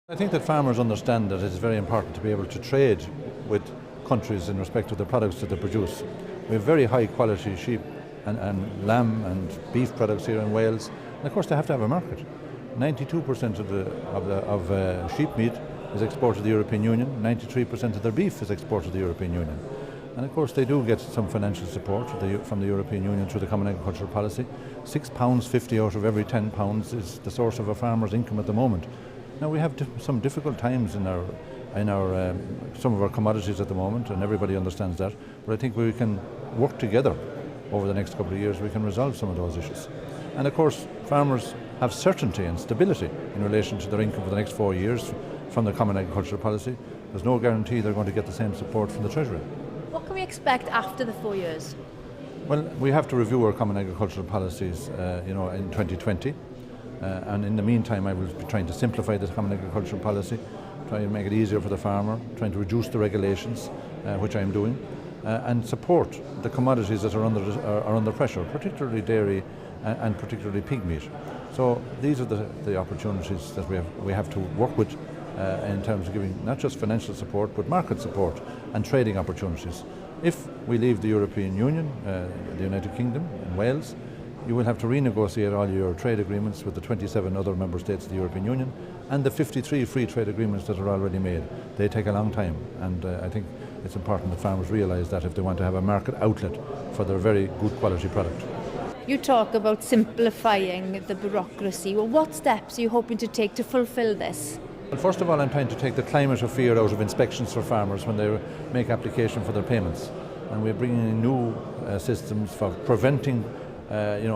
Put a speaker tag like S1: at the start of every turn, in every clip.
S1: I think that farmers understand that it's very important to be able to trade with countries in respect of the products that they produce. We have very high quality sheep and lamb and beef products here in Wales, and of course they have to have a market. 92% of sheep meat is exported to the European Union, 93% of their beef is exported to the European Union. And of course they do get some financial support from the European Union through the Common Agricultural Policy. £6.50 out of every £10 is the source of a farmer's income at the moment. Now we have some difficult times in some of our commodities at the moment, and everybody understands that. But I think we can work together over the next couple of years. We can resolve some of those issues. And of course, farmers have certainty and stability in relation to their income for the next 4 years from the Common Agricultural Policy. There's no guarantee they're going to get the same support from the Treasury.
S2: What can we expect after the 4 years?
S1: Well, we have to review our Common Agricultural Policies, in 2020. And in the meantime, I will be trying to simplify the Common Agricultural Policy, try to make it easier for the farmer, trying to reduce the regulations, which I am doing, and support the commodities that are under pressure, particularly dairy and particularly pig meat. So these are the opportunities that we have to work with in terms of giving not just financial support, but market support and trading opportunities. If we leave the European Union, the United Kingdom and Wales, you will have to renegotiate all your trade agreements with the 27 other member states of the European Union and the 53 free trade agreements that are already made. They take a long time, and I think it's important that farmers realise that if they want to have a market outlet for their very good quality product.
S2: You talk about simplifying the bureaucracy. Well, what steps are you hoping to take to fulfil this?
S1: Well, first of all, I'm trying to take the climate of fear out of inspections for farmers when they make application for their payments. And we're bringing in new systems for preventing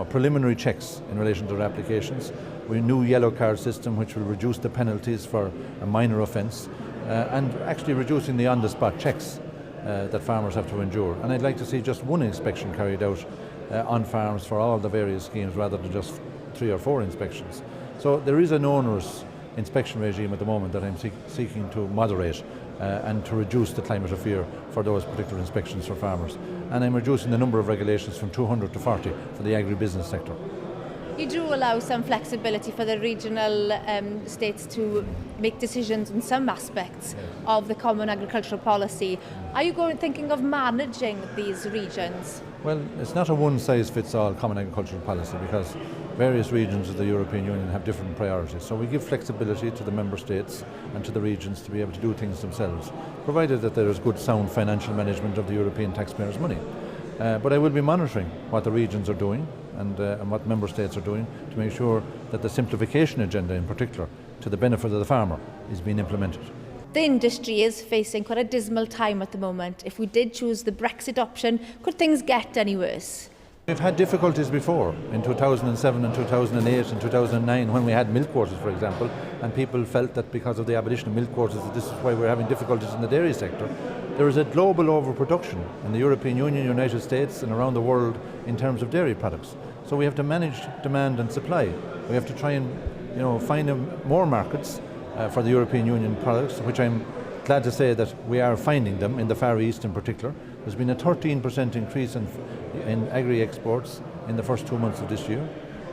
S1: preliminary checks in relation to their applications. We have a new yellow card system which will reduce the penalties for a minor offence and actually reducing the on-the-spot checks that farmers have to endure. And I'd like to see just one inspection carried out on farms for all the various schemes rather than just 3 or 4 inspections. So there is an onerous inspection regime at the moment that I'm seeking to moderate and to reduce the climate of fear for those particular inspections for farmers. And I'm reducing the number of regulations from 200 to 40 for the agribusiness sector.
S2: You do allow some flexibility for the regional states to make decisions in some aspects of the Common Agricultural Policy. Are you thinking of managing these regions?
S1: Well, it's not a one-size-fits-all Common Agricultural Policy because various regions of the European Union have different priorities. So we give flexibility to the member states and to the regions to be able to do things themselves, provided that there is good sound financial management of the European taxpayers' money. But I will be monitoring what the regions are doing and what member states are doing to make sure that the simplification agenda in particular, to the benefit of the farmer, is being implemented.
S2: The industry is facing quite a dismal time at the moment. If we did choose the Brexit option, could things get any worse?
S1: We've had difficulties before, in 2007 and 2008 and 2009 when we had milk quotas, for example, and people felt that because of the abolition of milk quotas that this is why we're having difficulties in the dairy sector. There is a global overproduction in the European Union, United States and around the world in terms of dairy products. So we have to manage demand and supply. We have to try and find more markets for the European Union products, which I'm glad to say that we are finding them in the Far East in particular. There's been a 13% increase in agri-exports in the first 2 months of this year.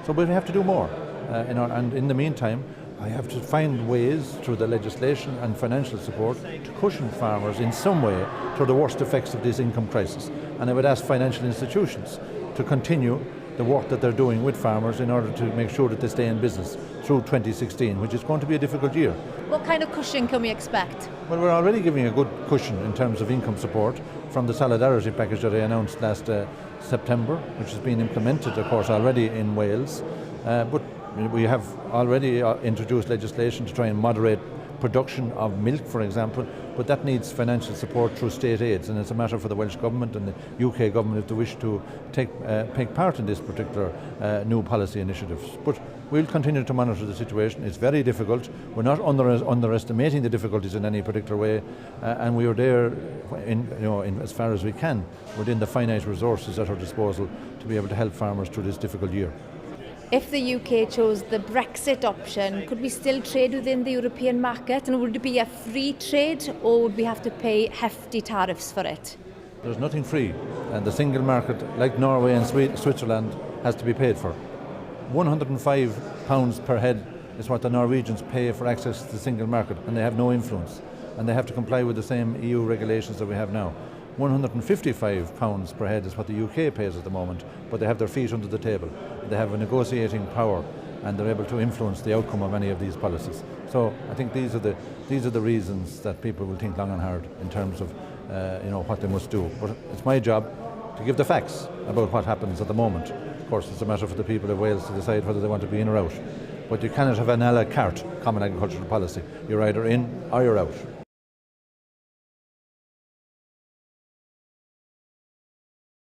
S1: So we have to do more. And in the meantime, I have to find ways through the legislation and financial support to cushion farmers in some way through the worst effects of this income crisis. And I would ask financial institutions to continue the work that they're doing with farmers in order to make sure that they stay in business through 2016, which is going to be a difficult year.
S2: What kind of cushion can we expect?
S1: Well, we're already giving a good cushion in terms of income support from the solidarity package that I announced last September, which has been implemented, of course, already in Wales. But we have already introduced legislation to try and moderate production of milk, for example, but that needs financial support through state aids, and it's a matter for the Welsh Government and the UK Government if they wish to take part in this particular new policy initiatives. But we'll continue to monitor the situation. It's very difficult. We're not underestimating the difficulties in any particular way, and we are there in as far as we can within the finite resources at our disposal to be able to help farmers through this difficult year.
S2: If the UK chose the Brexit option, could we still trade within the European market? And would it be a free trade or would we have to pay hefty tariffs for it?
S1: There's nothing free, and the single market, like Norway and Switzerland, has to be paid for. £105 per head is what the Norwegians pay for access to the single market, and they have no influence. And they have to comply with the same EU regulations that we have now. £155 per head is what the UK pays at the moment, but they have their feet under the table. They have a negotiating power, and they're able to influence the outcome of any of these policies. So I think these are the reasons that people will think long and hard in terms of what they must do. But it's my job to give the facts about what happens at the moment. Of course, it's a matter for the people of Wales to decide whether they want to be in or out. But you cannot have an a la carte common agricultural policy. You're either in or you're out.